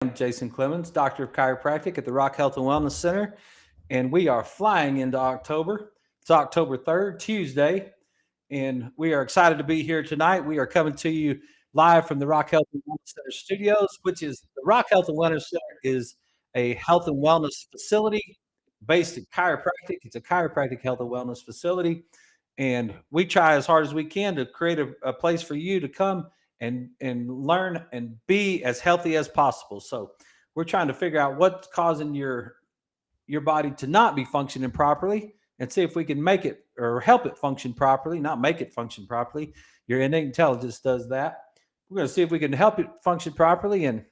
I'm Jason Clemmons, Doctor of Chiropractic at the Rock Health and Wellness Center, and we are flying into October. It's October 3rd, Tuesday, and we are excited to be here tonight. We are coming to you live from the Rock Health and Wellness Center studios, which is the Rock Health and Wellness Center is a health and wellness facility based in chiropractic. It's a chiropractic health and wellness facility, and we try as hard as we can to create a place for you to come and learn and be as healthy as possible. So we're trying to figure out what's causing your body to not be functioning properly and see if we can make it or help it function properly, not make it function properly. Your innate intelligence does that. We're going to see if we can help it function properly and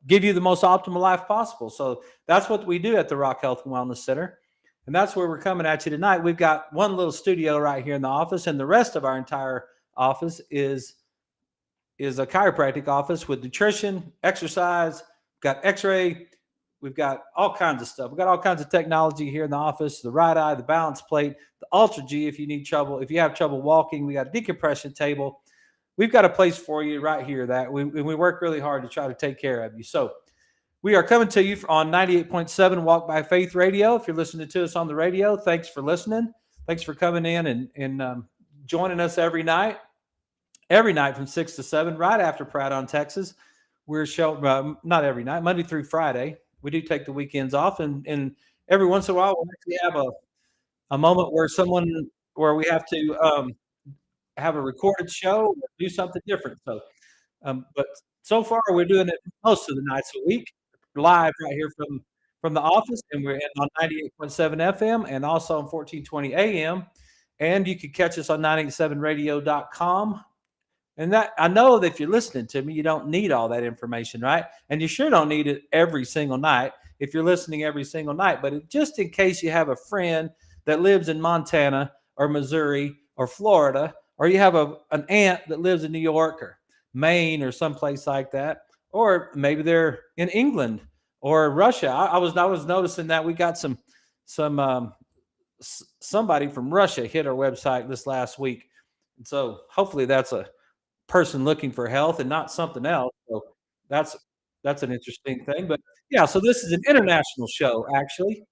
give you the most optimal life possible. So that's what we do at the Rock Health and Wellness Center. And that's where we're coming at you tonight. We've got one little studio right here in the office, and the rest of our entire office is a chiropractic office with nutrition, exercise, got x-ray, we've got all kinds of stuff. We've got all kinds of technology here in the office, the right eye, the balance plate, the Ultra G if you have trouble walking. We got a decompression table. We've got a place for you right here that we work really hard to try to take care of you. So we are coming to you on 98.7 Walk by Faith Radio. If you're listening to us on the radio, thanks for listening. Thanks for coming in and joining us every night from 6 to 7, right after Pride on Texas. We're not every night, Monday through Friday. We do take the weekends off, and every once in a while we'll actually have a moment where we have to have a recorded show or do something different. So, but so far we're doing it most of the nights a week, live right here from the office, and we're on 98.7 FM and also on 1420 AM. And you can catch us on 987radio.com. And that I know that if you're listening to me, you don't need all that information, right? And you sure don't need it every single night if you're listening every single night. But just in case you have a friend that lives in Montana or Missouri or Florida, or you have an aunt that lives in New York or Maine or someplace like that, or maybe they're in England or Russia. I was noticing that we got somebody from Russia hit our website this last week. And so hopefully that's a person looking for health and not something else. So that's an interesting thing. But yeah, so this is an international show actually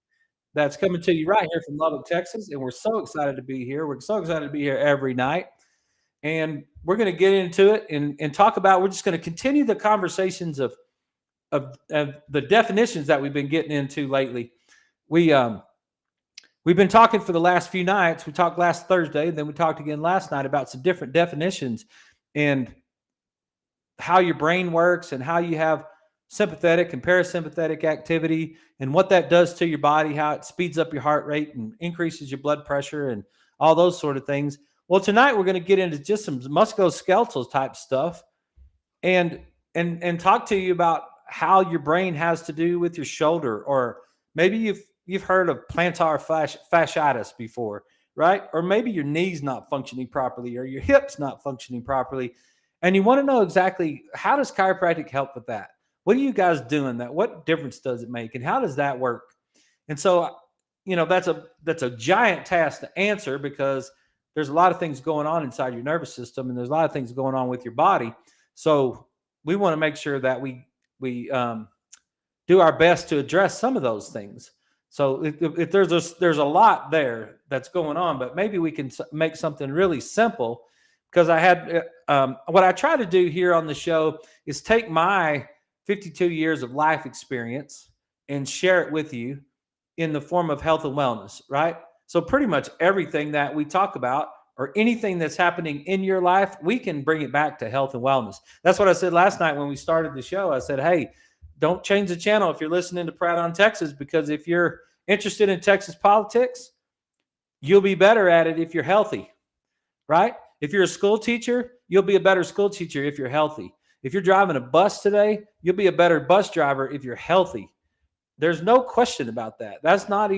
that's coming to you right here from Lubbock, Texas, and we're so excited to be here. We're so excited to be here every night, and we're going to get into it and talk about. We're just going to continue the conversations of the definitions that we've been getting into lately. We've been talking for the last few nights. We talked last Thursday, and then we talked again last night about some different definitions and how your brain works and how you have sympathetic and parasympathetic activity and what that does to your body, how it speeds up your heart rate and increases your blood pressure and all those sort of things. Well, tonight we're going to get into just some musculoskeletal type stuff and talk to you about how your brain has to do with your shoulder, or maybe you've heard of plantar fasciitis before, right? Or maybe your knee's not functioning properly or your hip's not functioning properly. And you want to know exactly how does chiropractic help with that? What are you guys doing that? What difference does it make? And how does that work? And so, that's a giant task to answer because there's a lot of things going on inside your nervous system and there's a lot of things going on with your body. So we want to make sure that we do our best to address some of those things. So if there's a lot there that's going on, but maybe we can make something really simple, because I had what I try to do here on the show is take my 52 years of life experience and share it with you in the form of health and wellness, right? So pretty much everything that we talk about or anything that's happening in your life, we can bring it back to health and wellness. That's what I said last night when we started the show. I said, hey, don't change the channel if you're listening to Pride on Texas, because if you're interested in Texas politics, you'll be better at it if you're healthy, right? If you're a school teacher, you'll be a better school teacher if you're healthy. If you're driving a bus today, you'll be a better bus driver if you're healthy. There's no question about that. That's not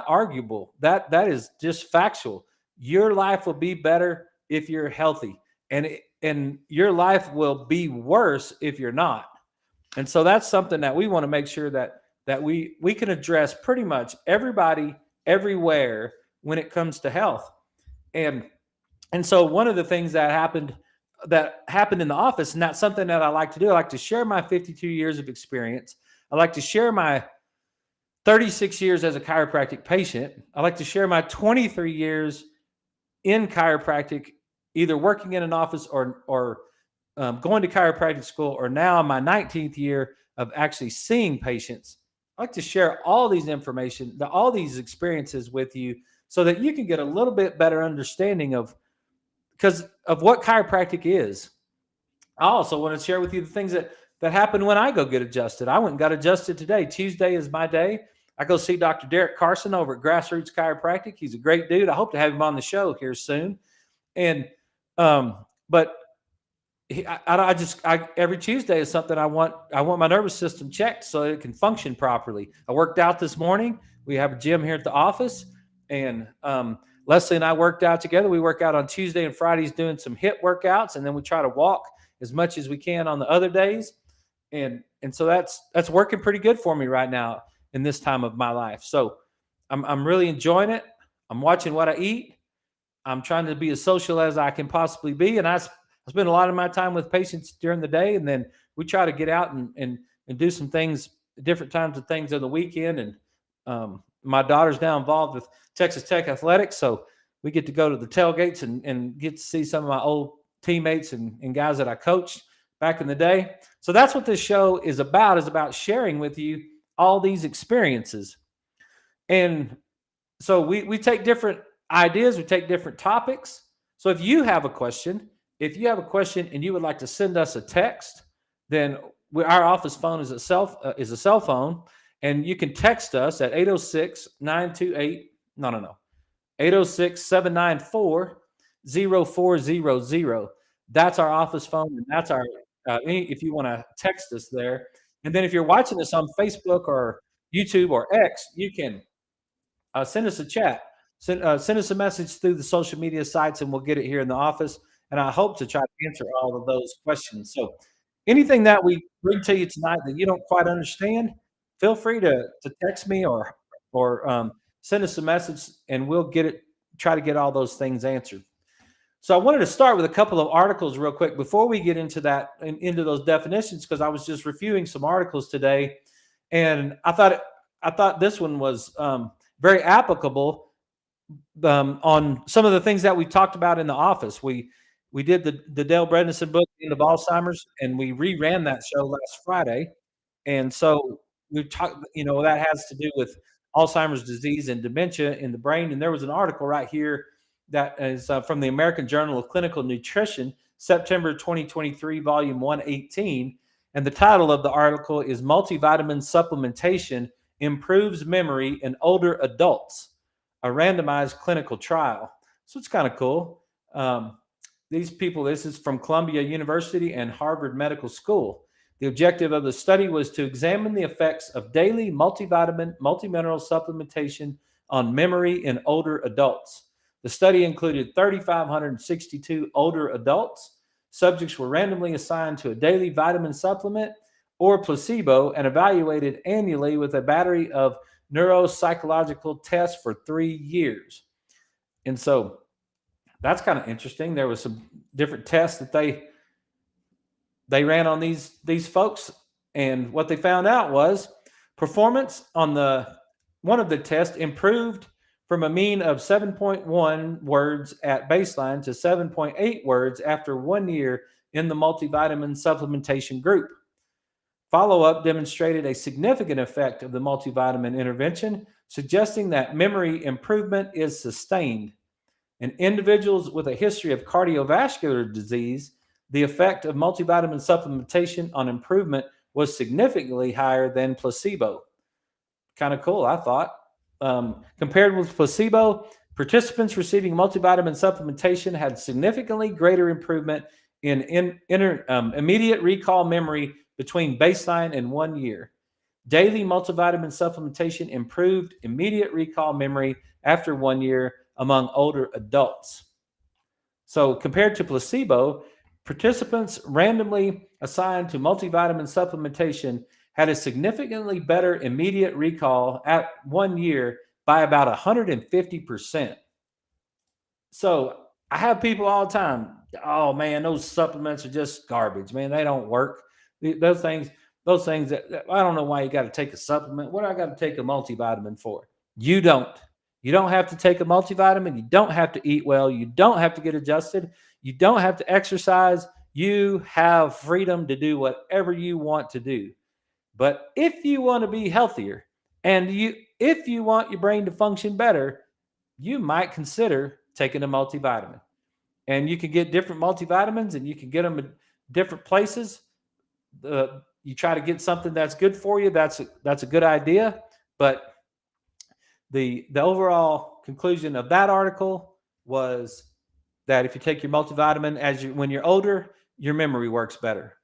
arguable. That is just factual. Your life will be better if you're healthy, and your life will be worse if you're not. And so that's something that we want to make sure that we can address pretty much everybody everywhere when it comes to health. And so one of the things that happened that happened in the office, and that's something that I like to do. I like to share my 52 years of experience. I like to share my 36 years as a chiropractic patient. I like to share my 23 years in chiropractic, either working in an office or going to chiropractic school, or now my 19th year of actually seeing patients. I like to share all these information, all these experiences with you, so that you can get a little bit better understanding of what chiropractic is. I also want to share with you the things that happen when I go get adjusted. I went and got adjusted today. Tuesday is my day. I go see Dr. Derek Carson over at Grassroots Chiropractic. He's a great dude. I hope to have him on the show here soon. And but every Tuesday is something I want my nervous system checked so it can function properly. I worked out this morning. We have a gym here at the office, and Leslie and I worked out together. We work out on Tuesday and Fridays doing some hip workouts, and then we try to walk as much as we can on the other days. And so that's working pretty good for me right now in this time of my life. So I'm really enjoying it. I'm watching what I eat. I'm trying to be as social as I can possibly be. And I spend a lot of my time with patients during the day, and then we try to get out and do some things, different times of things on the weekend. And my daughter's now involved with Texas Tech Athletics, so we get to go to the tailgates and get to see some of my old teammates and guys that I coached back in the day. So that's what this show is about sharing with you all these experiences. And so we take different ideas, we take different topics. So if you have a question and you would like to send us a text, then our office phone is a cell phone, and you can text us at 806-794-0400. That's our office phone, and that's our if you want to text us there. And then if you're watching us on Facebook or YouTube or X, you can send us a chat. Send us a message through the social media sites, and we'll get it here in the office. And I hope to try to answer all of those questions. So anything that we bring to you tonight that you don't quite understand, feel free to text me or send us a message, and we'll try to get all those things answered. So I wanted to start with a couple of articles real quick before we get into that and into those definitions, because I was just reviewing some articles today, and I thought this one was very applicable on some of the things that we talked about in the office. We did the Dale Bredesen book, The End of Alzheimer's, and we reran that show last Friday. And so we talked, that has to do with Alzheimer's disease and dementia in the brain. And there was an article right here that is from the American Journal of Clinical Nutrition, September 2023, volume 118. And the title of the article is Multivitamin Supplementation Improves Memory in Older Adults, a randomized clinical trial. So it's kind of cool. This is from Columbia University and Harvard Medical School. The objective of the study was to examine the effects of daily multivitamin, multimineral supplementation on memory in older adults. The study included 3,562 older adults. Subjects were randomly assigned to a daily vitamin supplement or placebo and evaluated annually with a battery of neuropsychological tests for 3 years. And so that's kind of interesting. There was some different tests that they ran on these folks, and what they found out was performance on one of the tests improved from a mean of 7.1 words at baseline to 7.8 words after 1 year in the multivitamin supplementation group. Follow-up demonstrated a significant effect of the multivitamin intervention, suggesting that memory improvement is sustained. In individuals with a history of cardiovascular disease, the effect of multivitamin supplementation on improvement was significantly higher than placebo. Kind of cool, I thought. Compared with placebo, participants receiving multivitamin supplementation had significantly greater improvement in immediate recall memory between baseline and 1 year. Daily multivitamin supplementation improved immediate recall memory after 1 year among older adults. So compared to placebo, participants randomly assigned to multivitamin supplementation had a significantly better immediate recall at 1 year by about 150%. So I have people all the time Oh man, those supplements are just garbage, man. They don't work. Those things that I don't know why you got to take a supplement. What do I got to take a multivitamin for? You don't. You don't have to take a multivitamin. You don't have to eat well. You don't have to get adjusted. You don't have to exercise. You have freedom to do whatever you want to do. But if you want to be healthier and if you want your brain to function better, you might consider taking a multivitamin. And you can get different multivitamins and you can get them in different places. You try to get something that's good for you. That's a good idea. But the overall conclusion of that article was that if you take your multivitamin when you're older, your memory works better.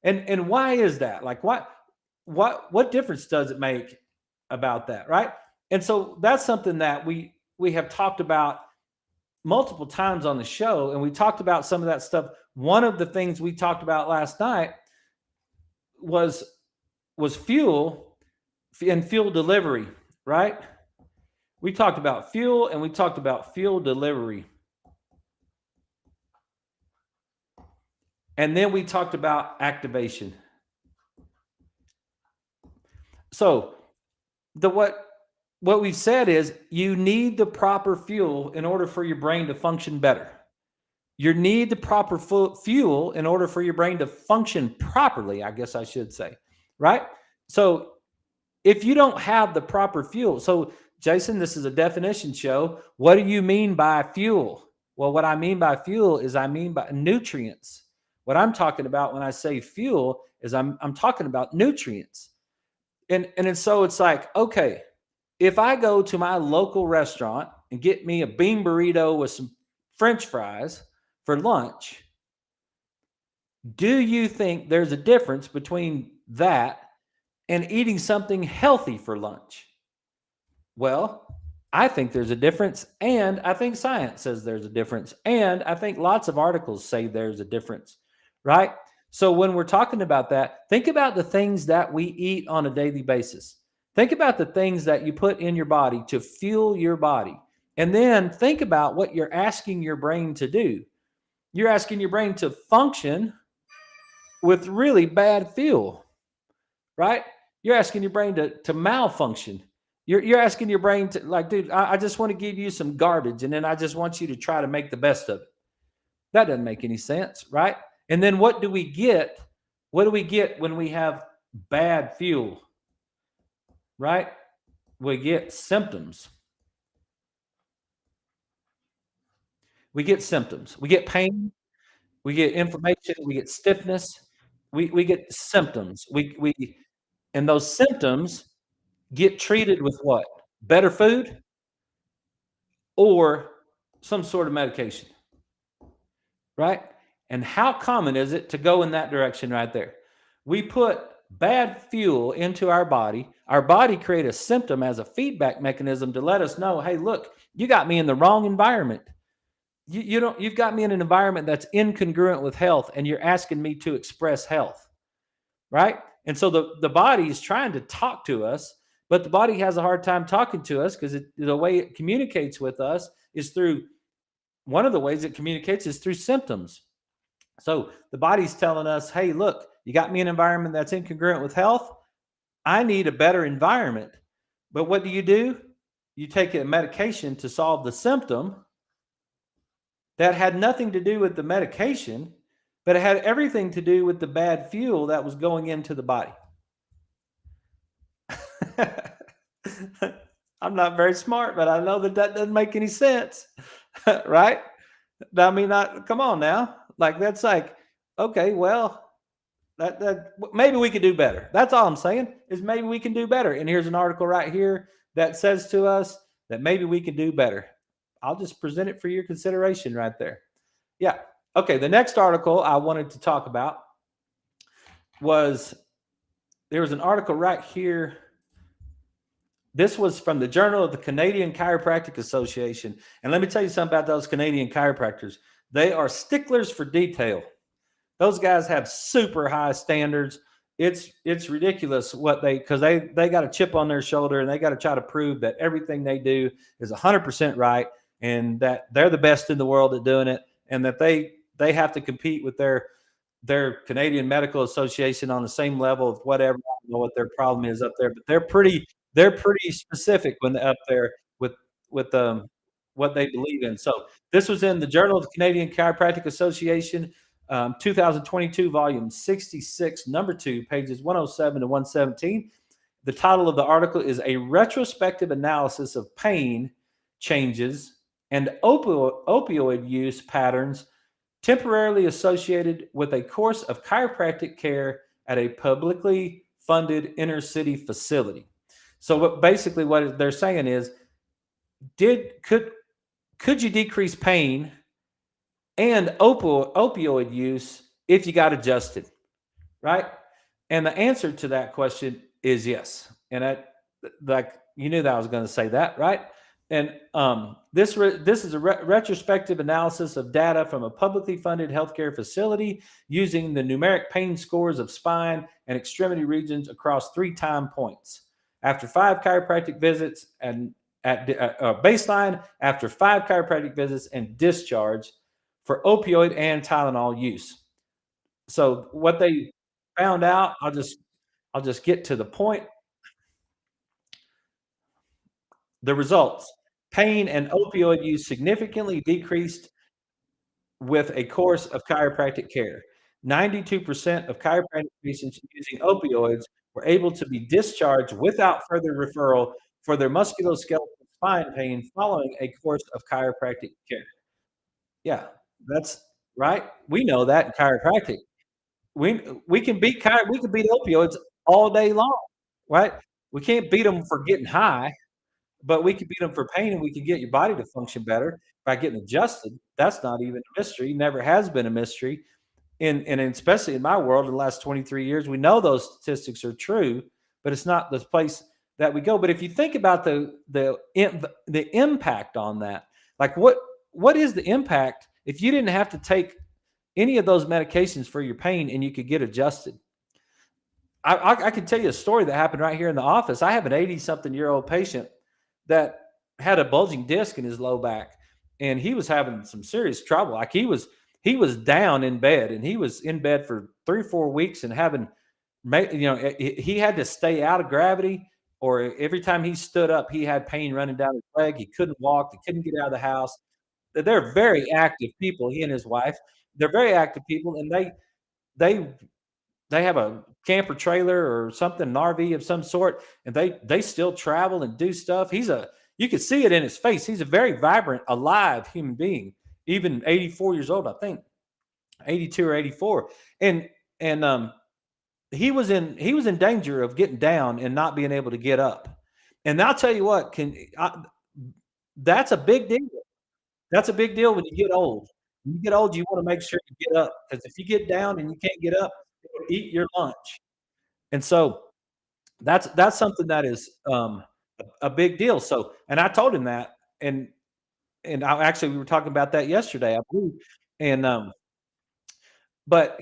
And why is that? Like what difference does it make about that, right? And so that's something that we have talked about multiple times on the show, and we talked about some of that stuff. One of the things we talked about last night was fuel and fuel delivery, right? We talked about fuel and we talked about fuel delivery. And then we talked about activation. So what we said is you need the proper fuel in order for your brain to function better. You need the proper fuel in order for your brain to function properly, I guess I should say, right? So if you don't have the proper fuel, so Jason, this is a definition show. What do you mean by fuel? Well, what I mean by fuel is I mean by nutrients. What I'm talking about when I say fuel is I'm talking about nutrients. And so it's like, okay, if I go to my local restaurant and get me a bean burrito with some French fries for lunch, do you think there's a difference between that and eating something healthy for lunch? Well, I think there's a difference, and I think science says there's a difference, and I think lots of articles say there's a difference, right? So when we're talking about that, think about the things that we eat on a daily basis. Think about the things that you put in your body to fuel your body. And then think about what you're asking your brain to do. You're asking your brain to function with really bad fuel, right? You're asking your brain to malfunction. You're asking your brain to, like, dude, I just want to give you some garbage, and then I just want you to try to make the best of it. That doesn't make any sense, right? And then what do we get? What do we get when we have bad fuel, right? We get symptoms. We get symptoms. We get pain. We get inflammation. We get stiffness. We get symptoms. And those symptoms get treated with what? Better food or some sort of medication, right? And how common is it to go in that direction right there? We put bad fuel into our body. Our body create a symptom as a feedback mechanism to let us know, hey, look, you got me in the wrong environment. You've got me in an environment that's incongruent with health, and you're asking me to express health, right? And so the body is trying to talk to us, but the body has a hard time talking to us because the way it communicates with us is through, one of the ways it communicates is through symptoms. So the body's telling us, hey, look, you got me in an environment that's incongruent with health. I need a better environment. But what do? You take a medication to solve the symptom that had nothing to do with the medication, but it had everything to do with the bad fuel that was going into the body. I'm not very smart, but I know that doesn't make any sense, right? I mean, come on now. Like, that's like, okay, well, that maybe we could do better. That's all I'm saying, is maybe we can do better. And here's an article right here that says to us that maybe we can do better. I'll just present it for your consideration right there. Yeah. Okay. The next article I wanted to talk about was, there was an article right here. This was from the Journal of the Canadian Chiropractic Association. And let me tell you something about those Canadian chiropractors. They are sticklers for detail. Those guys have super high standards. It's ridiculous because they got a chip on their shoulder, and they got to try to prove that everything they do is 100% right, and that they're the best in the world at doing it, and that they they have to compete with their Canadian Medical Association on the same level of whatever. I don't know what their problem is up there, but they're pretty specific when they're up there with with what they believe in. So this was in the Journal of the Canadian Chiropractic Association, 2022, volume 66, number 2, pages 107 to 117. The title of the article is A Retrospective Analysis of Pain Changes and Opioid Use Patterns Temporarily Associated with a Course of Chiropractic Care at a Publicly Funded Inner City Facility. So basically what they're saying is, could you decrease pain and opioid use if you got adjusted, right? And the answer to that question is yes. And you knew that I was going to say that, right? And this is a retrospective analysis of data from a publicly funded healthcare facility using the numeric pain scores of spine and extremity regions across 3 time points. After 5 chiropractic visits and at baseline, after 5 chiropractic visits and discharge for opioid and Tylenol use. So what they found out, I'll just get to the point. The results: pain and opioid use significantly decreased with a course of chiropractic care. 92% of chiropractic patients using opioids were able to be discharged without further referral for their musculoskeletal spine pain following a course of chiropractic care. Yeah, that's right. We know that in chiropractic. We can beat opioids all day long, right? We can't beat them for getting high, but we can beat them for pain, and we can get your body to function better by getting adjusted. That's not even a mystery. Never has been a mystery. And especially in my world, in the last 23 years, we know those statistics are true, but it's not the place that we go. But if you think about the impact on that, like what is the impact if you didn't have to take any of those medications for your pain and you could get adjusted? I can tell you a story that happened right here in the office. I have an 80-something-year-old patient that had a bulging disc in his low back, and he was having some serious trouble. Like he was down in bed, and he was in bed for 3 or 4 weeks and he had to stay out of gravity, or every time he stood up, he had pain running down his leg. He couldn't walk. He couldn't get out of the house. They're very active people. He and his wife, they're very active people, and they they have a camper trailer or something, an RV of some sort, and they still travel and do stuff. You could see it in his face. He's a very vibrant, alive human being, even 84 years old, I think, 82 or 84. And he was in danger of getting down and not being able to get up. And I'll tell you what, that's a big deal. That's a big deal when you get old. When you get old, you want to make sure you get up, because if you get down and you can't get up, you'll eat your lunch. And so that's something that is a big deal. So, and I told him that, and we were talking about that yesterday, I believe. And but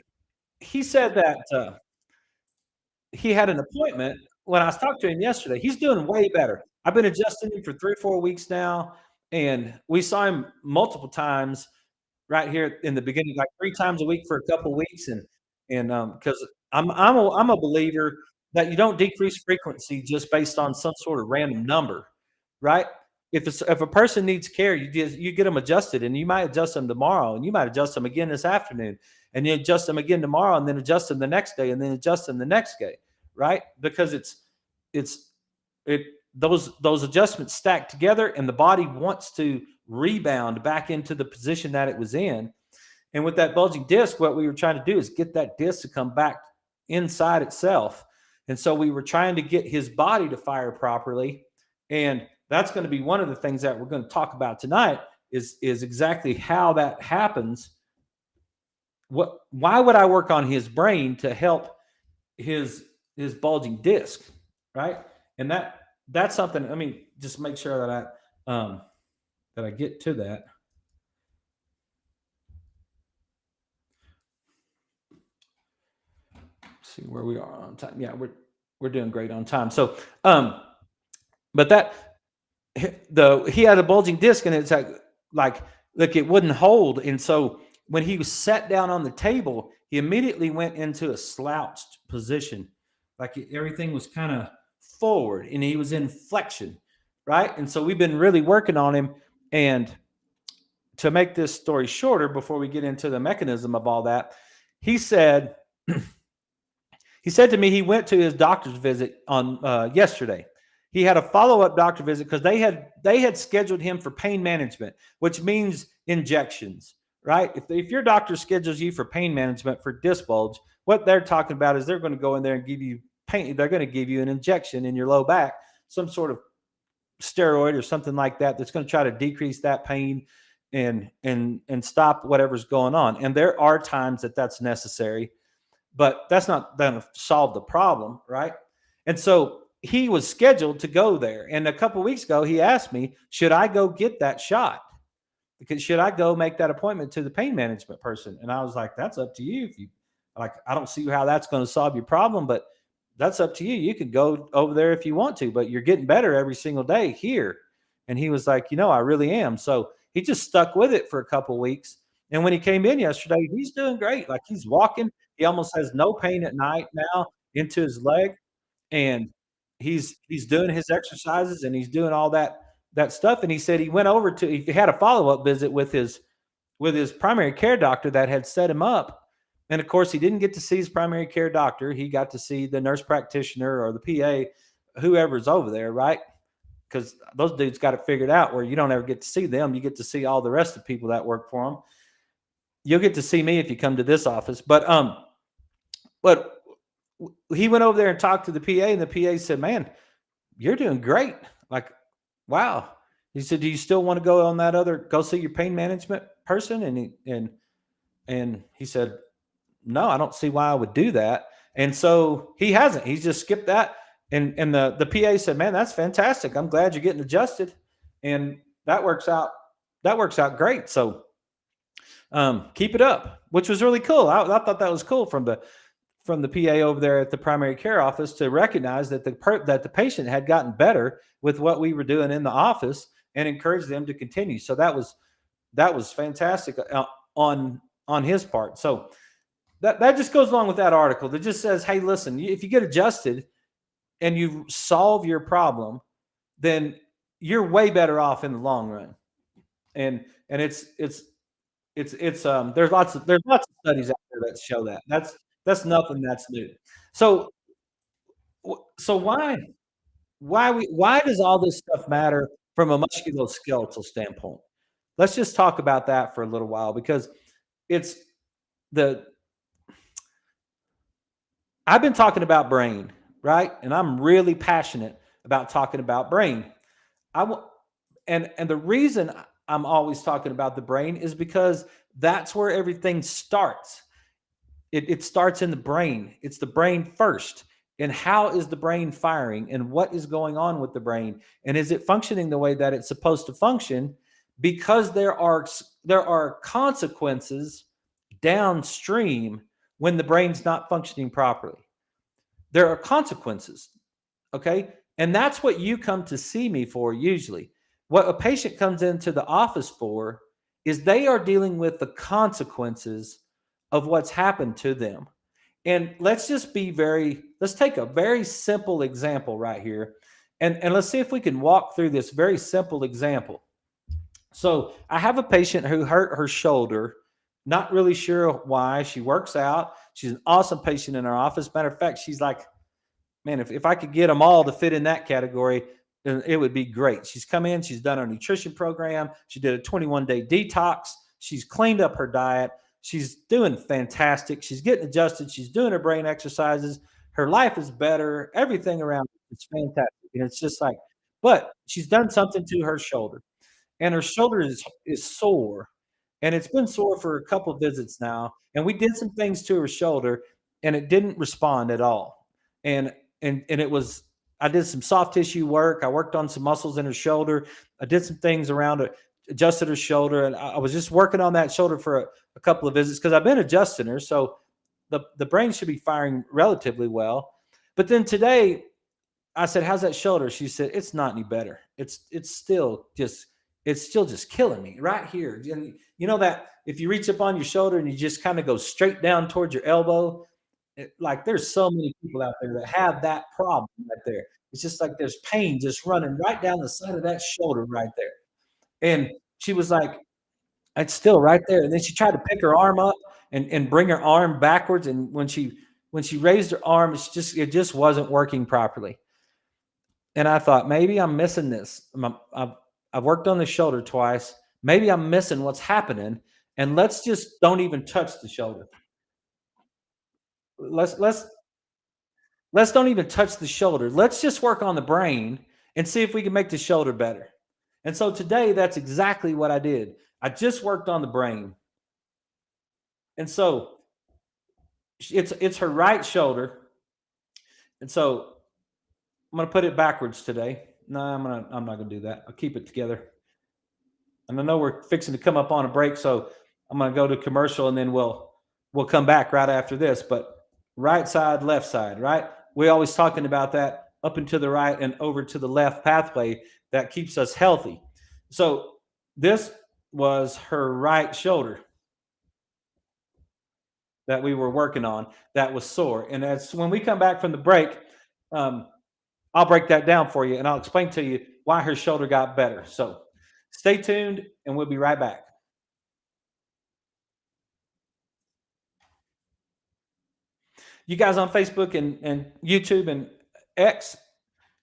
he said that he had an appointment when I was talking to him yesterday. He's doing way better. I've been adjusting him for 3 or 4 weeks now, and we saw him multiple times right here in the beginning, like 3 times a week for a couple weeks. And because I'm a believer that you don't decrease frequency just based on some sort of random number, right? If a person needs care, you get them adjusted, and you might adjust them tomorrow, and you might adjust them again this afternoon, and you adjust them again tomorrow, and then adjust them the next day, and then adjust them the next day, right? Because those adjustments stack together, and the body wants to rebound back into the position that it was in. And with that bulging disc, what we were trying to do is get that disc to come back inside itself. And so we were trying to get his body to fire properly. And that's going to be one of the things that we're going to talk about tonight is exactly how that happens. Why would I work on his brain to help his bulging disc, right? And that's something. Let me just make sure that I get to that. See where we are on time. Yeah, we're doing great on time. So, but he had a bulging disc, and it's like look, it wouldn't hold, and so when he was sat down on the table, he immediately went into a slouched position, like everything was kind of forward, and he was in flexion, right? And so we've been really working on him. And to make this story shorter, before we get into the mechanism of all that, he said he said to me he went to his doctor's visit on yesterday. He had a follow-up doctor visit because they had scheduled him for pain management, which means injections, right? If your doctor schedules you for pain management for disc bulge, what they're talking about is they're going to go in there and give you pain. They're going to give you an injection in your low back, some sort of steroid or something like that, that's going to try to decrease that pain and stop whatever's going on. And there are times that that's necessary, but that's not going to solve the problem, right? And so he was scheduled to go there. And a couple of weeks ago, he asked me, should I go get that shot? Because should I go make that appointment to the pain management person? And I was like, that's up to you. If you like, I don't see how that's going to solve your problem, but that's up to you. You can go over there if you want to, but you're getting better every single day here. And he was like, I really am. So he just stuck with it for a couple of weeks. And when he came in yesterday, he's doing great. Like, he's walking. He almost has no pain at night now into his leg. And he's doing his exercises, and he's doing all that stuff. And he said he went over to he had a follow-up visit with his primary care doctor that had set him up. And of course, he didn't get to see his primary care doctor. He got to see the nurse practitioner or the PA, whoever's over there, right? Because those dudes got it figured out where you don't ever get to see them. You get to see all the rest of the people that work for them. You'll get to see me if you come to this office. But he went over there and talked to the PA, and the PA said, "Man, you're doing great. Like, wow." He said, "Do you still want to go see your pain management person?" And he said, "No, I don't see why I would do that." And so he hasn't. He's just skipped that. And the PA said, "Man, that's fantastic. I'm glad you're getting adjusted." And that works out. That works out great. So keep it up, which was really cool. I thought that was cool from the PA over there at the primary care office to recognize that the patient had gotten better with what we were doing in the office and encourage them to continue. So that was fantastic on his part. So that just goes along with that article that just says, hey, listen, if you get adjusted and you solve your problem, then you're way better off in the long run. And it's there's lots of studies out there that show that. That's nothing that's new. So so why does all this stuff matter from a musculoskeletal standpoint? Let's just talk about that for a little while, because it's the I've been talking about brain, right? And I'm really passionate about talking about brain. And the reason I'm always talking about the brain is because that's where everything starts. It starts in the brain. It's the brain first. And how is the brain firing, and what is going on with the brain? And is it functioning the way that it's supposed to function? Because there are consequences downstream when the brain's not functioning properly. There are consequences. Okay. And that's what you come to see me for usually. What a patient comes into the office for is they are dealing with the consequences of what's happened to them. And let's take a very simple example right here. And let's see if we can walk through this very simple example. So I have a patient who hurt her shoulder, not really sure why. She works out. She's an awesome patient in our office. Matter of fact, she's like, man, if I could get them all to fit in that category, then it would be great. She's come in, she's done her nutrition program. She did a 21-day detox. She's cleaned up her diet. She's doing fantastic. She's getting adjusted. She's doing her brain exercises. Her life is better. Everything around it's fantastic. And it's just like, but she's done something to her shoulder, and her shoulder is sore, and it's been sore for a couple of visits now. And we did some things to her shoulder, and it didn't respond at all. And it was, I did some soft tissue work. I worked on some muscles in her shoulder. I did some things around it, adjusted her shoulder, and I was just working on that shoulder for a couple of visits because I've been adjusting her. So the brain should be firing relatively well. But then today I said, how's that shoulder? She said, it's not any better. It's still just it's still just killing me right here. And you know that if you reach up on your shoulder and you just kind of go straight down towards your elbow, like there's so many people out there that have that problem right there. It's just like there's pain just running right down the side of that shoulder right there. And she was like, it's still right there. And then she tried to pick her arm up and bring her arm backwards. And when she raised her arm, it just wasn't working properly. And I thought maybe I'm missing this. I've worked on the shoulder twice. Maybe I'm missing what's happening. And let's just don't even touch the shoulder. Let's let's don't even touch the shoulder. Let's just work on the brain and see if we can make the shoulder better. And so today, that's exactly what I did. I just worked on the brain. And so it's her right shoulder. And so I'm gonna put it backwards today. No, I'm not gonna do that. I'll keep it together. And I know we're fixing to come up on a break, so I'm gonna go to commercial and then we'll come back right after this. But right side, left side, right? We always talking about that up and to the right and over to the left pathway that keeps us healthy. So this was her right shoulder that we were working on that was sore. And as when we come back from the break, um, I'll break that down for you and I'll explain to you why her shoulder got better. So stay tuned and we'll be right back. You guys on Facebook and YouTube and X,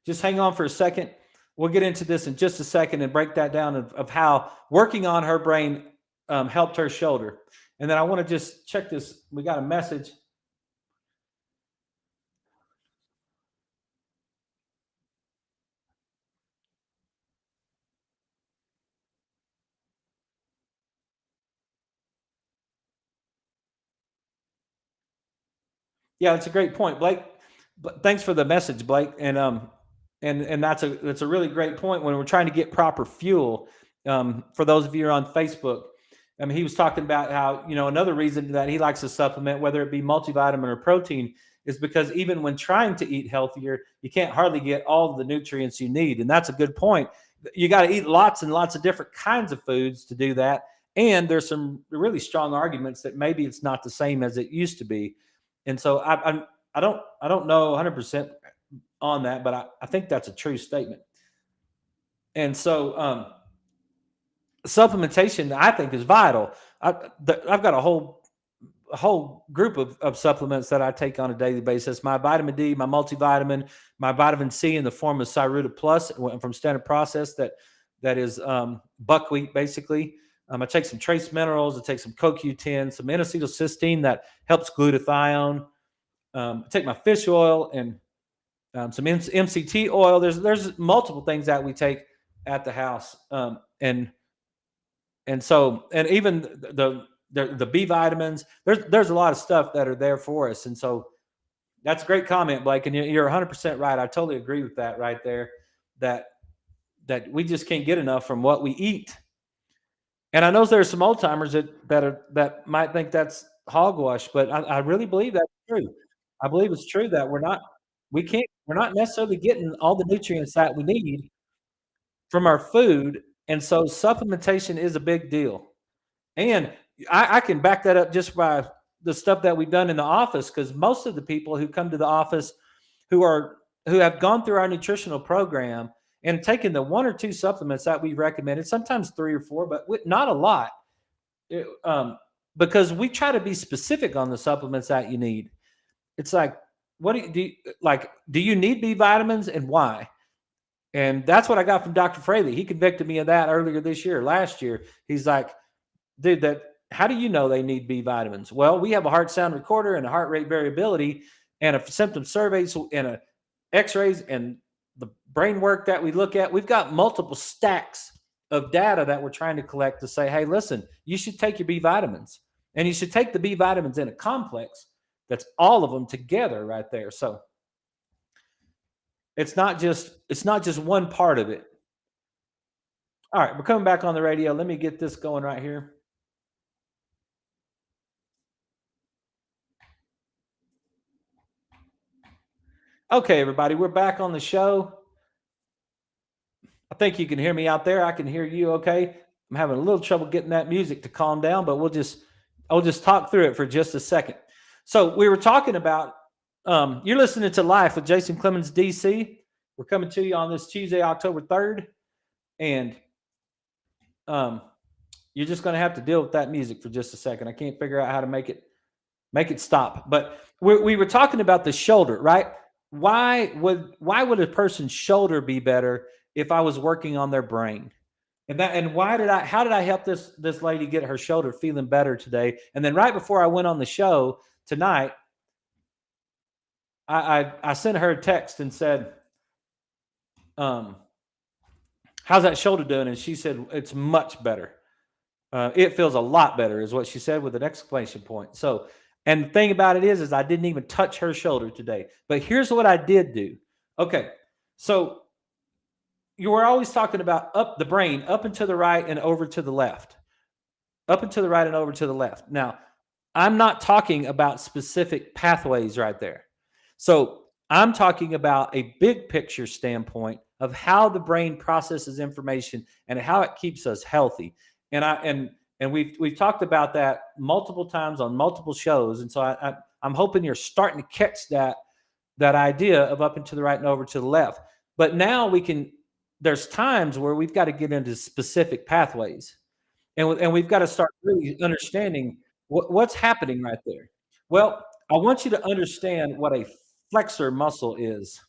just hang on for a second. We'll get into this in just a second and break that down of how working on her brain helped her shoulder. And then I want to just check this. We got a message. Yeah, it's a great point, Blake. But thanks for the message, Blake. And that's a really great point when we're trying to get proper fuel. For those of you who are on Facebook, I mean, he was talking about how another reason that he likes to supplement, whether it be multivitamin or protein, is because even when trying to eat healthier, you can't hardly get all the nutrients you need, and that's a good point. You got to eat lots and lots of different kinds of foods to do that. And there's some really strong arguments that maybe it's not the same as it used to be. And so I don't know 100% on that, but I think that's a true statement. And so supplementation, I think, is vital. I've got a whole group of supplements that I take on a daily basis. My vitamin D, my multivitamin, my vitamin C in the form of Cyruta Plus from Standard Process that is buckwheat basically. I take some trace minerals. I take some CoQ10, some N-acetylcysteine that helps glutathione. I take my fish oil and some MCT oil. There's multiple things that we take at the house, and even the B vitamins. There's a lot of stuff that are there for us, and so that's a great comment, Blake. And you're 100% right. I totally agree with that right there. That that we just can't get enough from what we eat. And I know there's some old timers that might think that's hogwash, but I really believe that's true. I believe it's true that we're not necessarily getting all the nutrients that we need from our food, and so supplementation is a big deal. And I can back that up just by the stuff that we've done in the office, because most of the people who come to the office who are who have gone through our nutritional program and taken the one or two supplements that we recommended, sometimes three or four, but not a lot, it, because we try to be specific on the supplements that you need. It's like, what do you need B vitamins and why? And that's what I got from Dr. Fraley. He convicted me of that earlier this year, last year. He's like, dude, that how do you know they need B vitamins? Well, we have a heart sound recorder and a heart rate variability and a symptom surveys and a x-rays and the brain work that we look at. We've got multiple stacks of data that we're trying to collect to say, hey, listen, you should take your B vitamins. And you should take the B vitamins in a complex that's all of them together right there. So it's not just one part of it. All right, we're coming back on the radio. Let me get this going right here. Okay, everybody, we're back on the show. I think you can hear me out there. I can hear you okay. I'm having a little trouble getting that music to calm down, but I'll just talk through it for just a second. So we were talking about you're listening to Life with Jason Clemmons, DC. We're coming to you on this Tuesday, October 3rd, and um, you're just going to have to deal with that music for just a second. I can't figure out how to make it stop. But we were talking about the shoulder, right? Why would a person's shoulder be better if I was working on their brain? And why did I how did I help this lady get her shoulder feeling better today? And then right before I went on the show tonight, I sent her a text and said, um, how's that shoulder doing? And she said, it's much better. It feels a lot better, is what she said with an exclamation point. So, and the thing about it is I didn't even touch her shoulder today. But here's what I did do. Okay, so you were always talking about up the brain, up and to the right and over to the left, up and to the right and over to the left. Now, I'm not talking about specific pathways right there. So I'm talking about a big picture standpoint of how the brain processes information and how it keeps us healthy. And we've talked about that multiple times on multiple shows. And so I'm hoping you're starting to catch that idea of up and to the right and over to the left. But now there's times where we've got to get into specific pathways, and we've got to start really understanding what's happening right there. Well, I want you to understand what a flexor muscle is.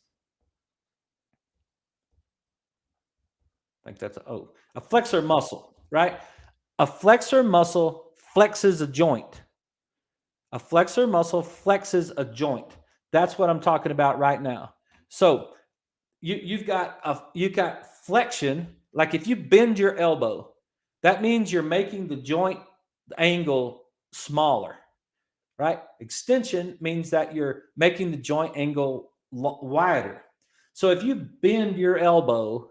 I think that's a flexor muscle, right? A flexor muscle flexes a joint. A flexor muscle flexes a joint. That's what I'm talking about right now. So you've got flexion. Like if you bend your elbow, that means you're making the joint angle smaller, right? Extension means that you're making the joint angle wider. So if you bend your elbow,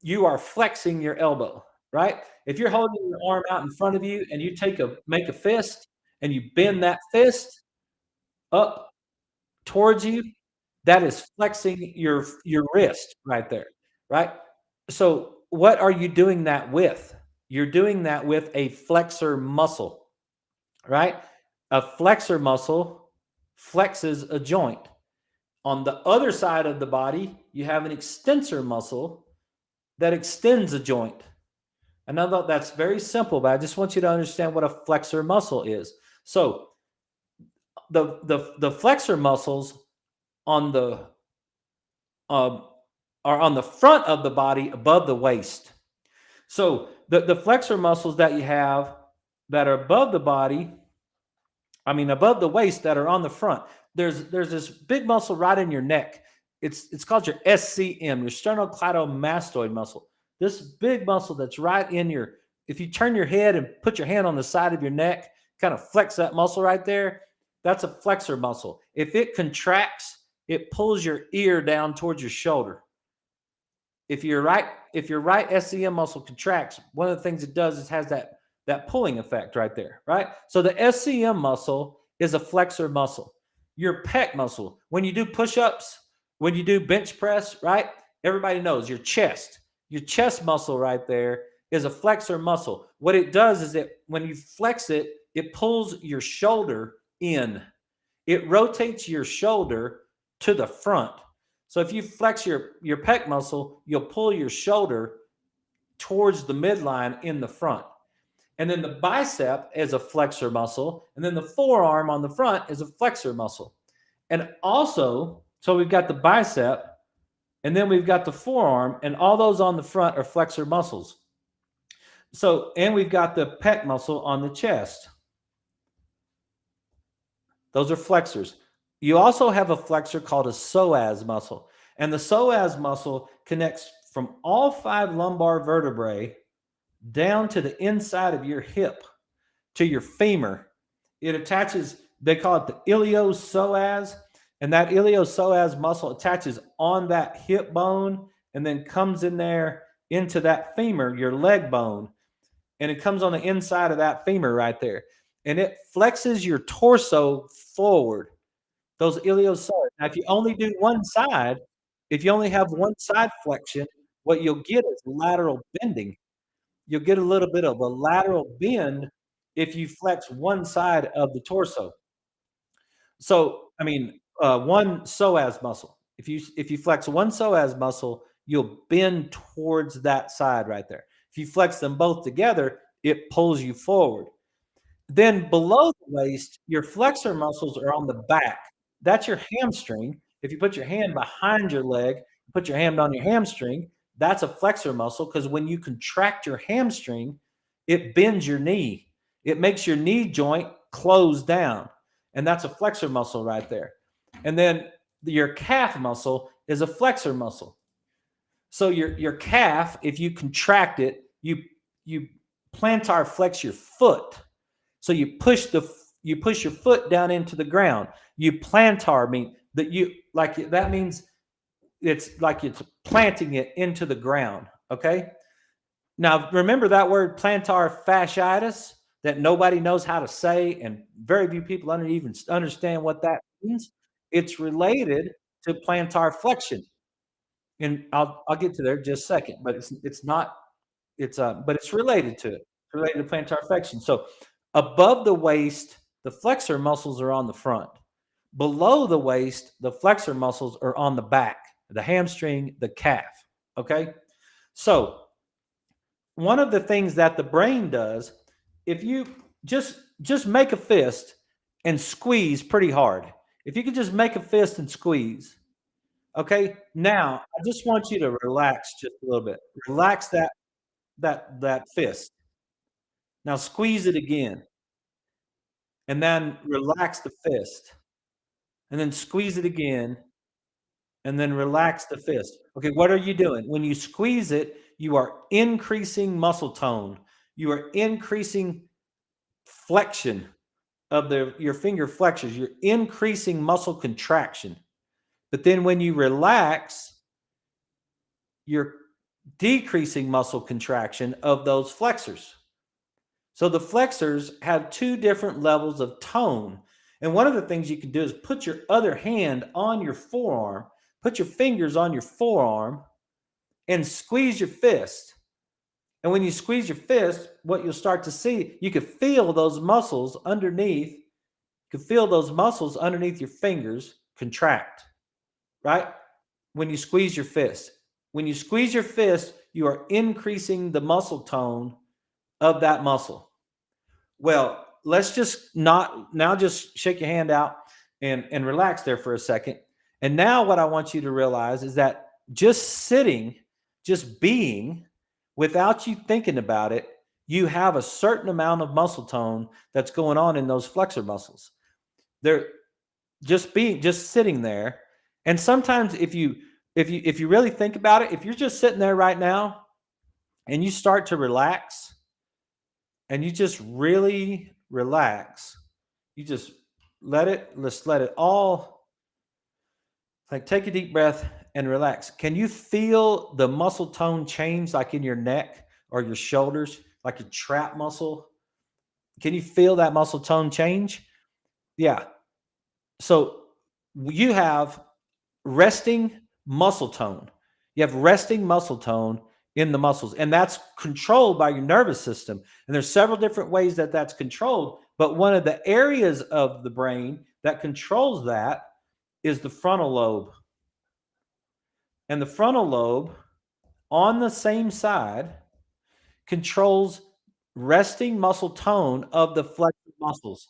you are flexing your elbow, right? If you're holding your arm out in front of you and you make a fist and you bend that fist up towards you, that is flexing your wrist right there, right? So what are you doing that with? You're doing that with a flexor muscle, right? A flexor muscle flexes a joint. On the other side of the body, you have an extensor muscle that extends a joint. I know that's very simple, but I just want you to understand what a flexor muscle is. So the flexor muscles on the uh, are on the front of the body above the waist. So the flexor muscles that you have that are above the body, I mean above the waist, that are on the front. There's this big muscle right in your neck. It's called your SCM, your sternocleidomastoid muscle. This big muscle that's right in your. If you turn your head and put your hand on the side of your neck, kind of flex that muscle right there. That's a flexor muscle. If it contracts, it pulls your ear down towards your shoulder. If your right SCM muscle contracts, one of the things it does is has that pulling effect right there, right? So the SCM muscle is a flexor muscle. Your pec muscle, when you do push-ups, when you do bench press, right? Everybody knows your chest muscle right there is a flexor muscle. What it does is that when you flex it, it pulls your shoulder in. It rotates your shoulder to the front. So if you flex your pec muscle, you'll pull your shoulder towards the midline in the front. And then the bicep is a flexor muscle. And then the forearm on the front is a flexor muscle. And also, so we've got the bicep, and then we've got the forearm, and all those on the front are flexor muscles. So, and we've got the pec muscle on the chest. Those are flexors. You also have a flexor called a psoas muscle. And the psoas muscle connects from all 5 lumbar vertebrae down to the inside of your hip, to your femur. It attaches, they call it the iliopsoas, and that iliopsoas muscle attaches on that hip bone and then comes in there into that femur, your leg bone, and it comes on the inside of that femur right there. And it flexes your torso forward. Those iliopsoas. Now, if you only do one side, if you only have one side flexion, what you'll get is lateral bending. You'll get a little bit of a lateral bend if you flex one side of the torso. So, I mean, one psoas muscle. If you flex one psoas muscle, you'll bend towards that side right there. If you flex them both together, it pulls you forward. Then below the waist, your flexor muscles are on the back. That's your hamstring. If you put your hand behind your leg, put your hand on your hamstring, that's a flexor muscle because when you contract your hamstring, it bends your knee. It makes your knee joint close down. And that's a flexor muscle right there. And then your calf muscle is a flexor muscle. So your calf, if you contract it, you plantar flex your foot. So you push your foot down into the ground. You plantar mean that you like that means it's like it's planting it into the ground. Okay. Now remember that word plantar fasciitis that nobody knows how to say, and very few people even understand what that means. It's related to plantar flexion, and I'll get to there in just a second. But it's not but it's related to it. It's related to plantar flexion. So above the waist, the flexor muscles are on the front. Below the waist, the flexor muscles are on the back, the hamstring, the calf. Okay. So one of the things that the brain does, if you just make a fist and squeeze pretty hard. If you could just make a fist and squeeze. Okay. Now I just want you to relax just a little bit. Relax that fist. Now squeeze it again, and then relax the fist, and then squeeze it again, and then relax the fist. Okay, what are you doing? When you squeeze it, you are increasing muscle tone. You are increasing flexion of your finger flexors. You're increasing muscle contraction. But then when you relax, you're decreasing muscle contraction of those flexors. So the flexors have two different levels of tone. And one of the things you can do is put your other hand on your forearm, put your fingers on your forearm, and squeeze your fist. And when you squeeze your fist, what you'll start to see, you can feel those muscles underneath. You can feel those muscles underneath your fingers contract, right? When you squeeze your fist. When you squeeze your fist, you are increasing the muscle tone of that muscle. Well, let's just not now just shake your hand out and relax there for a second. And now what I want you to realize is that just sitting, just being without you thinking about it, you have a certain amount of muscle tone that's going on in those flexor muscles. They're just sitting there. And sometimes if you really think about it, if you're just sitting there right now and you start to relax and you just really relax, you just let's let it all, like, take a deep breath and relax. Can you feel the muscle tone change, like in your neck or your shoulders, like your trap muscle? Can you feel that muscle tone change? Yeah. So you have resting muscle tone. You have resting muscle tone in the muscles, and that's controlled by your nervous system. And there's several different ways that that's controlled, but one of the areas of the brain that controls that is the frontal lobe. And the frontal lobe on the same side controls resting muscle tone of the flexor muscles.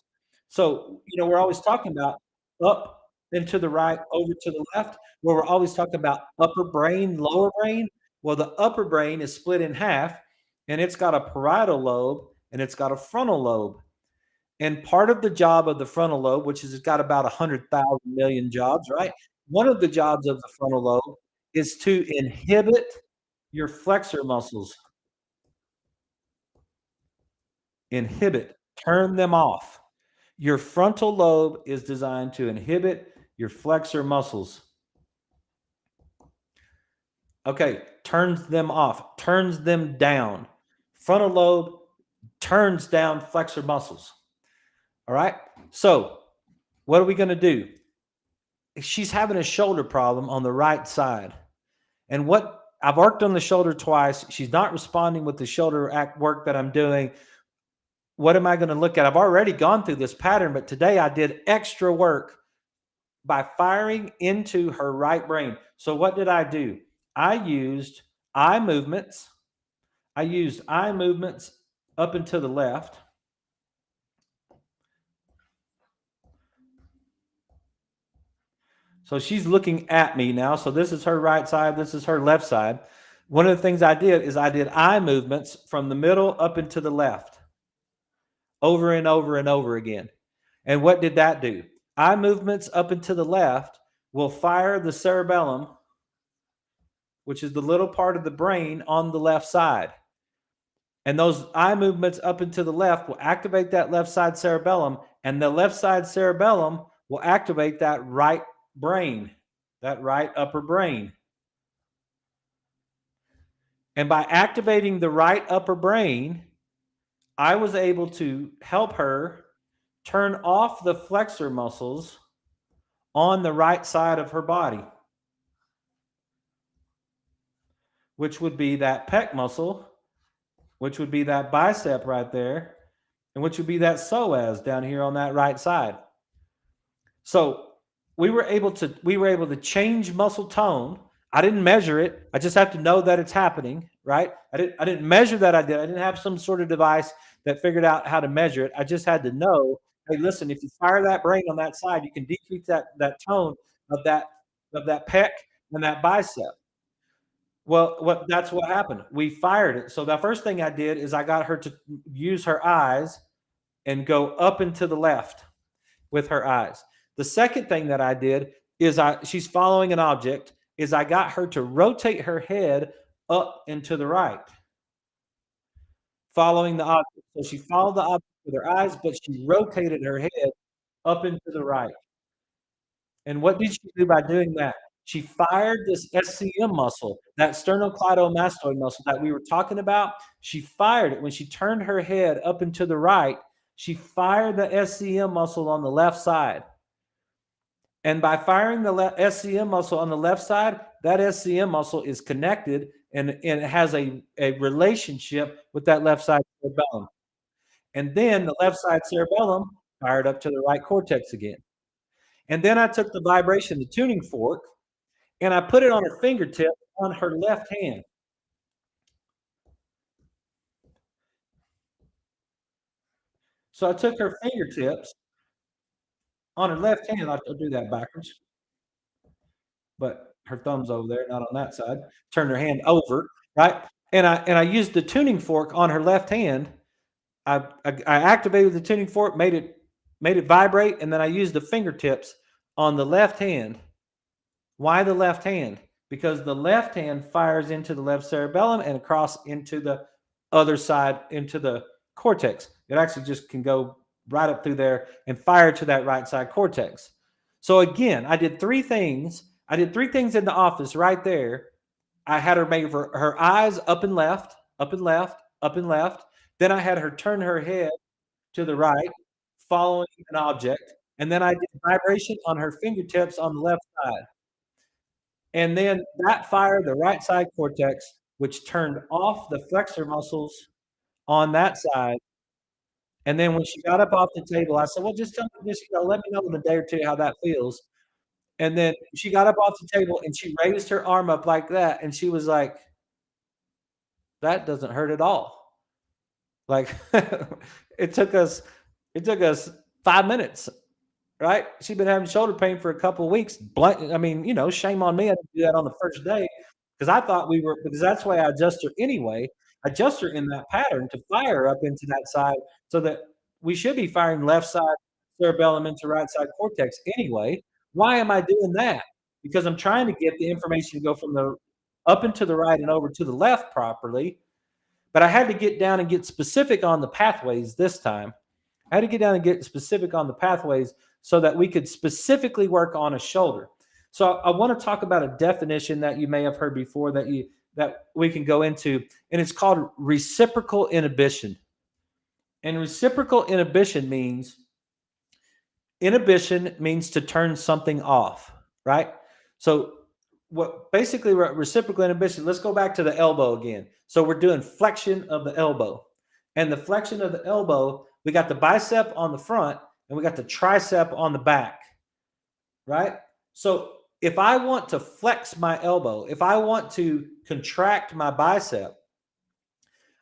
So, we're always talking about up and to the right, over to the left, where we're always talking about upper brain, lower brain. Well, the upper brain is split in half, and it's got a parietal lobe and it's got a frontal lobe. And part of the job of the frontal lobe, which is it's got about 100,000 million jobs, right? One of the jobs of the frontal lobe is to inhibit your flexor muscles. Inhibit, turn them off. Your frontal lobe is designed to inhibit your flexor muscles. Okay, turns them off, turns them down. Frontal lobe turns down flexor muscles. All right. So, what are we going to do? She's having a shoulder problem on the right side. And I've worked on the shoulder twice. She's not responding with the shoulder work that I'm doing. What am I going to look at? I've already gone through this pattern, but today I did extra work by firing into her right brain. So what did I do? I used eye movements. I used eye movements up and to the left. So she's looking at me now. So this is her right side. This is her left side. One of the things I did is I did eye movements from the middle up and to the left over and over and over again. And what did that do? Eye movements up and to the left will fire the cerebellum, which is the little part of the brain on the left side. And those eye movements up and to the left will activate that left side cerebellum, and the left side cerebellum will activate that right brain, that right upper brain. And by activating the right upper brain, I was able to help her turn off the flexor muscles on the right side of her body, which would be that pec muscle, which would be that bicep right there, and which would be that psoas down here on that right side. So we were able to change muscle tone. I didn't measure it. I just have to know that it's happening, right? I didn't measure that I didn't have some sort of device that figured out how to measure it. I just had to know, hey, listen, if you fire that brain on that side, you can decrease that tone of that pec and that bicep. Well, that's what happened. We fired it. So the first thing I did is I got her to use her eyes and go up and to the left with her eyes. The second thing that I did is she's following an object, is I got her to rotate her head up and to the right, following the object. So she followed the object with her eyes, but she rotated her head up and to the right. And what did she do by doing that? She fired this SCM muscle, that sternocleidomastoid muscle that we were talking about. She fired it when she turned her head up and to the right. She fired the SCM muscle on the left side. And by firing the SCM muscle on the left side, that SCM muscle is connected and it has a relationship with that left side cerebellum. And then the left side cerebellum fired up to the right cortex again. And then I took the vibration, the tuning fork, and I put it on her fingertip on her left hand. So I took her fingertips on her left hand. I'll do that backwards, but her thumb's over there, not on that side. Turn her hand over, right? And I used the tuning fork on her left hand. I activated the tuning fork, made it vibrate, and then I used the fingertips on the left hand. Why the left hand? Because the left hand fires into the left cerebellum and across into the other side, into the cortex. It actually just can go right up through there and fire to that right side cortex. So again, I did three things. I did three things in the office right there. I had her make her eyes up and left, up and left, up and left. Then I had her turn her head to the right, following an object. And then I did vibration on her fingertips on the left side. And then that fired the right side cortex, which turned off the flexor muscles on that side. And then when she got up off the table, I said, "Well, just tell me, just, let me know in a day or two how that feels." And then she got up off the table and she raised her arm up like that, and she was like, "That doesn't hurt at all." Like it took us it took us 5 minutes, right? She'd been having shoulder pain for a couple of weeks. I mean, shame on me. I didn't do that on the first day because I thought because that's why I adjust her anyway. Adjust her in that pattern to fire up into that side so that we should be firing left side cerebellum into right side cortex anyway. Why am I doing that? Because I'm trying to get the information to go from the up and to the right and over to the left properly. But I had to get down and get specific on the pathways this time. I had to get down and get specific on the pathways so that we could specifically work on a shoulder. So I want to talk about a definition that you may have heard before that we can go into, and it's called reciprocal inhibition. And reciprocal inhibition means to turn something off, right? So what basically reciprocal inhibition, let's go back to the elbow again. So we're doing flexion of the elbow. And the flexion of the elbow, we got the bicep on the front and we got the tricep on the back, right? So if I want to flex my elbow, if I want to contract my bicep,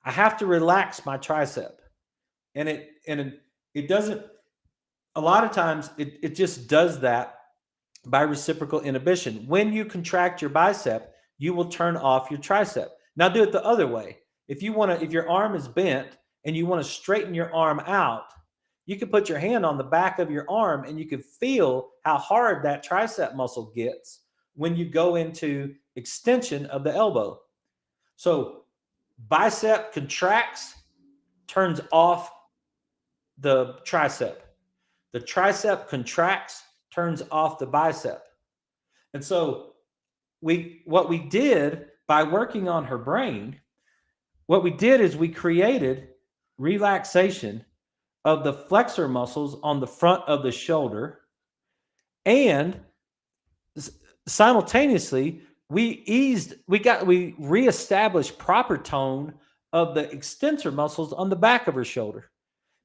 I have to relax my tricep. And it doesn't, a lot of times it just does that by reciprocal inhibition. When you contract your bicep, you will turn off your tricep. Now do it the other way. If your arm is bent and you want to straighten your arm out, you can put your hand on the back of your arm and you can feel how hard that tricep muscle gets when you go into extension of the elbow. So bicep contracts, turns off the tricep. The tricep contracts, turns off the bicep. And so what we did by working on her brain, what we did is we created relaxation of the flexor muscles on the front of the shoulder, and simultaneously we reestablished proper tone of the extensor muscles on the back of her shoulder.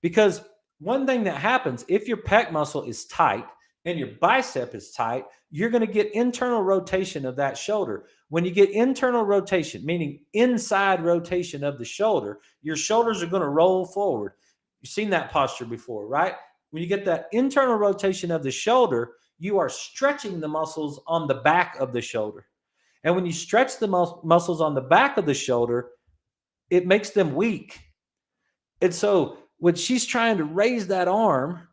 Because one thing that happens, if your pec muscle is tight and your bicep is tight, you're going to get internal rotation of that shoulder. When you get internal rotation, meaning inside rotation of the shoulder, your shoulders are going to roll forward. You've seen that posture before, right? When you get that internal rotation of the shoulder, you are stretching the muscles on the back of the shoulder. And when you stretch the muscles on the back of the shoulder, it makes them weak. And so when she's trying to raise that arm,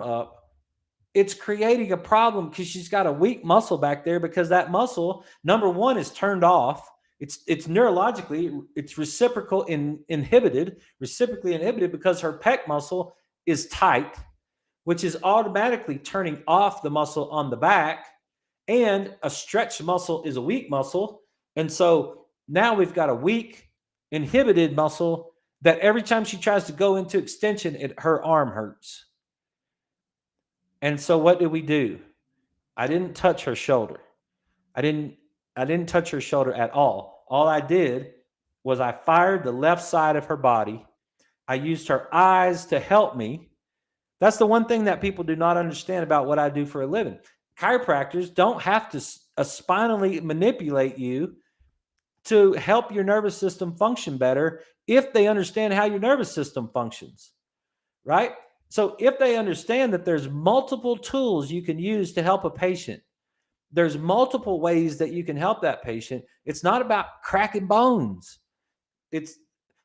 up, it's creating a problem because she's got a weak muscle back there, because that muscle, number one, is turned off. It's neurologically, it's reciprocally inhibited because her pec muscle is tight, which is automatically turning off the muscle on the back, and a stretched muscle is a weak muscle. And so now we've got a weak, inhibited muscle that every time she tries to go into extension, her arm hurts. And so what did we do? I didn't touch her shoulder. I didn't touch her shoulder at all. All I did was I fired the left side of her body. I used her eyes to help me. That's the one thing that people do not understand about what I do for a living. Chiropractors don't have to spinally manipulate you to help your nervous system function better if they understand how your nervous system functions, right? So if they understand that there's multiple tools you can use to help a patient, there's multiple ways that you can help that patient. It's not about cracking bones.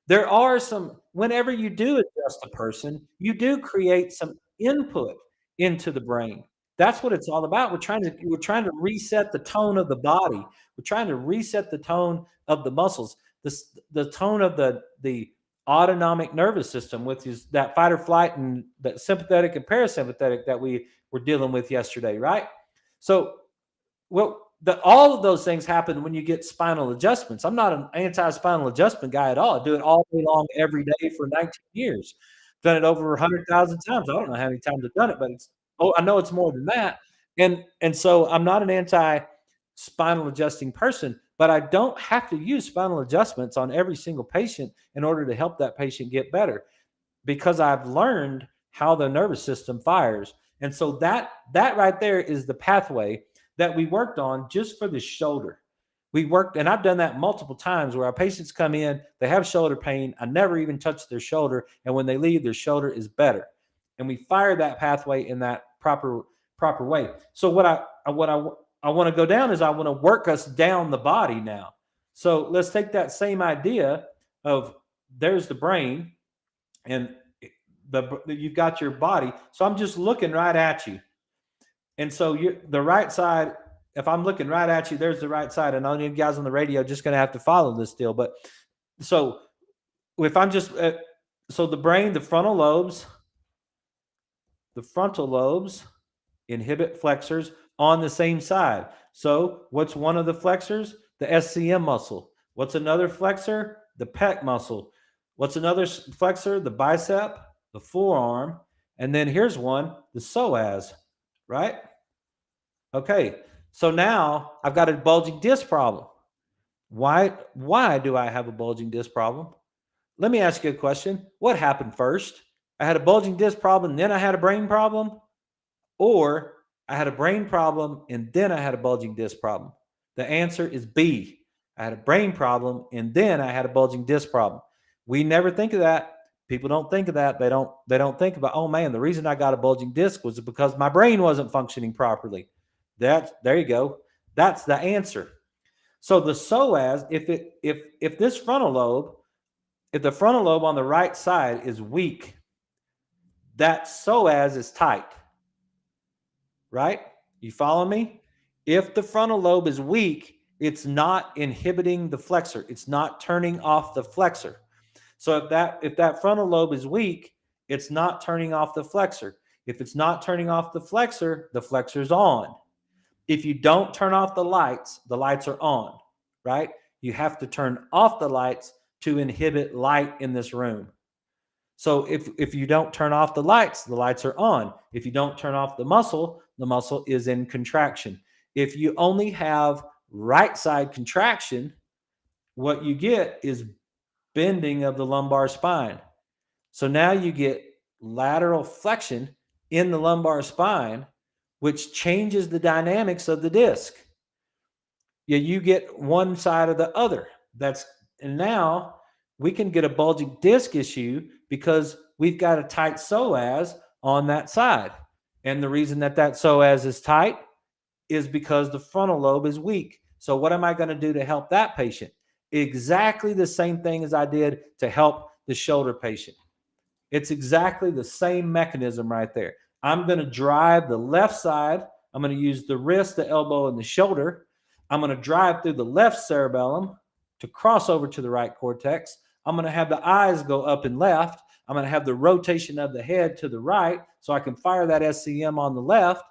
There are some, whenever you do adjust a person, you do create some input into the brain. That's what it's all about. We're trying to reset the tone of the body. We're trying to reset the tone of the muscles, the tone of the autonomic nervous system, which is that fight or flight and the sympathetic and parasympathetic that we were dealing with yesterday, right? So, all of those things happen when you get spinal adjustments. I'm not an anti-spinal adjustment guy at all. I do it all day long, every day for 19 years. Done it over 100,000 times. I don't know how many times I've done it, but I know it's more than that. And so I'm not an anti-spinal adjusting person, but I don't have to use spinal adjustments on every single patient in order to help that patient get better, because I've learned how the nervous system fires. And so that right there is the pathway that we worked on just for the shoulder. We worked, and I've done that multiple times where our patients come in, they have shoulder pain. I never even touch their shoulder. And when they leave, their shoulder is better. And we fire that pathway in that proper way. So what I want to go down is I want to work us down the body now. So let's take that same idea of there's the brain and you've got your body. So I'm just looking right at you. And so the right side, if I'm looking right at you, there's the right side. And all you guys on the radio just going to have to follow this deal. But so if I'm just, so the brain, the frontal lobes inhibit flexors on the same side. So what's one of the flexors? The SCM muscle. What's another flexor? The pec muscle. What's another flexor? The bicep, the forearm. And then here's one, the psoas, right? Okay. So now I've got a bulging disc problem. Why do I have a bulging disc problem? Let me ask you a question. What happened first? I had a bulging disc problem, then I had a brain problem, or I had a brain problem and then I had a bulging disc problem. The answer is B. I had a brain problem and then I had a bulging disc problem. We never think of that. People don't think of that. They don't think about, oh man, the reason I got a bulging disc was because my brain wasn't functioning properly. There you go. That's the answer. So the psoas, if this frontal lobe, if the frontal lobe on the right side is weak, that psoas is tight. Right? You follow me? If the frontal lobe is weak, it's not inhibiting the flexor. It's not turning off the flexor. So if that frontal lobe is weak, it's not turning off the flexor. If it's not turning off the flexor's on. If you don't turn off the lights are on, right? You have to turn off the lights to inhibit light in this room. So if you don't turn off the lights are on. If you don't turn off the muscle is in contraction. If you only have right side contraction, what you get is bending of the lumbar spine. So now you get lateral flexion in the lumbar spine, which changes the dynamics of the disc. Yeah, you get one side or the other. And now we can get a bulging disc issue because we've got a tight psoas on that side. And the reason that psoas is tight is because the frontal lobe is weak. So what am I going to do to help that patient? Exactly the same thing as I did to help the shoulder patient. It's exactly the same mechanism right there. I'm going to drive the left side. I'm going to use the wrist, the elbow, and the shoulder. I'm going to drive through the left cerebellum to cross over to the right cortex. I'm going to have the eyes go up and left. I'm going to have the rotation of the head to the right so I can fire that SCM on the left.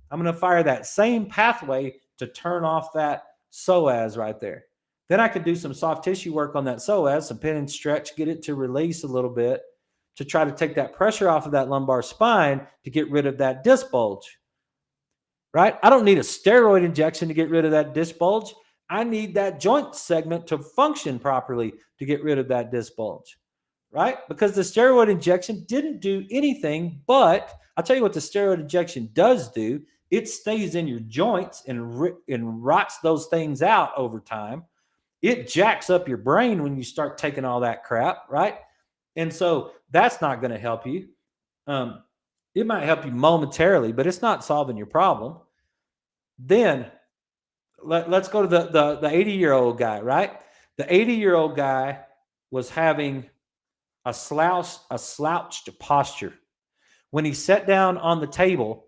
I'm going to fire that same pathway to turn off that psoas right there. Then I could do some soft tissue work on that psoas, some pin and stretch, get it to release a little bit to try to take that pressure off of that lumbar spine to get rid of that disc bulge. Right? I don't need a steroid injection to get rid of that disc bulge. I need that joint segment to function properly to get rid of that disc bulge. Right? Because the steroid injection didn't do anything, but I'll tell you what the steroid injection does do. It stays in your joints and rots those things out over time. It jacks up your brain when you start taking all that crap, right? And so that's not going to help you. It might help you momentarily, but it's not solving your problem. Then let's go to the 80-year-old guy, right? The 80-year-old guy was having a slouched posture. When he sat down on the table,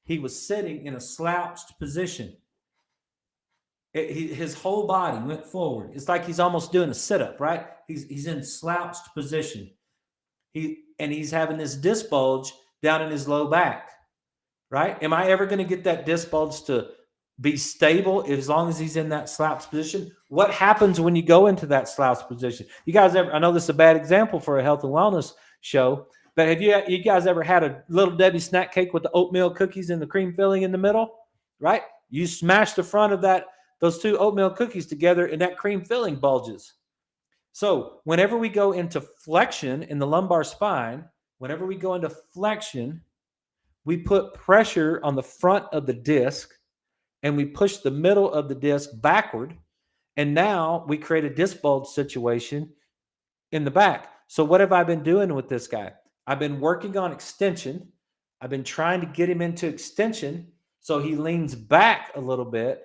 he was sitting in a slouched position. His whole body went forward. It's like he's almost doing a sit-up, right? He's in slouched position. He's having this disc bulge down in his low back, right? Am I ever going to get that disc bulge to be stable as long as he's in that slouched position? What happens when you go into that slouched position? You guys ever, I know this is a bad example for a health and wellness show, but have you guys ever had a Little Debbie snack cake with the oatmeal cookies and the cream filling in the middle, right? You smash the front of those two oatmeal cookies together and that cream filling bulges. So whenever we go into flexion in the lumbar spine, whenever we go into flexion, we put pressure on the front of the disc and we push the middle of the disc backward. And now we create a disc bulge situation in the back. So what have I been doing with this guy? I've been working on extension. I've been trying to get him into extension so he leans back a little bit.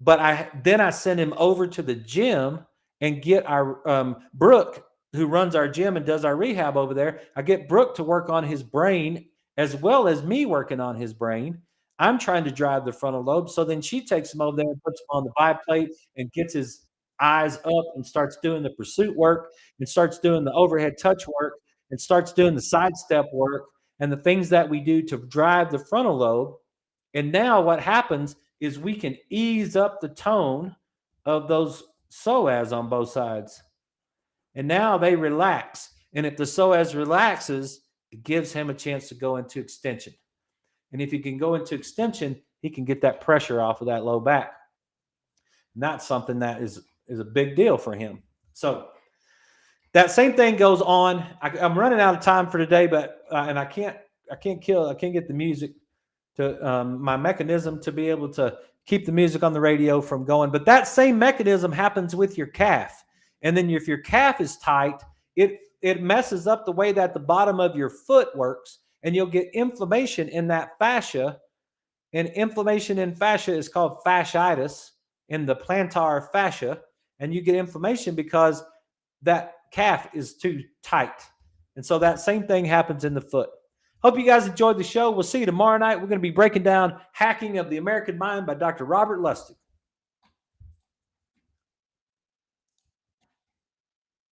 But I send him over to the gym and get our Brooke, who runs our gym and does our rehab over there. I get Brooke to work on his brain as well as me working on his brain. I'm trying to drive the frontal lobe. So then she takes him over there and puts him on the biplate and gets his eyes up and starts doing the pursuit work and starts doing the overhead touch work and starts doing the sidestep work and the things that we do to drive the frontal lobe. And now what happens is we can ease up the tone of those psoas on both sides. And now they relax. And if the psoas relaxes, it gives him a chance to go into extension. And if he can go into extension, he can get that pressure off of that low back. And that's something that is a big deal for him. So that same thing goes on. I'm running out of time for today, but and I can't get the music to my mechanism to be able to keep the music on the radio from going. But that same mechanism happens with your calf. And then if your calf is tight, it messes up the way that the bottom of your foot works, and you'll get inflammation in that fascia. And inflammation in fascia is called fasciitis in the plantar fascia. And you get inflammation because that calf is too tight. And so that same thing happens in the foot. Hope you guys enjoyed the show. We'll see you tomorrow night. We're going to be breaking down Hacking of the American Mind by Dr. Robert Lustig.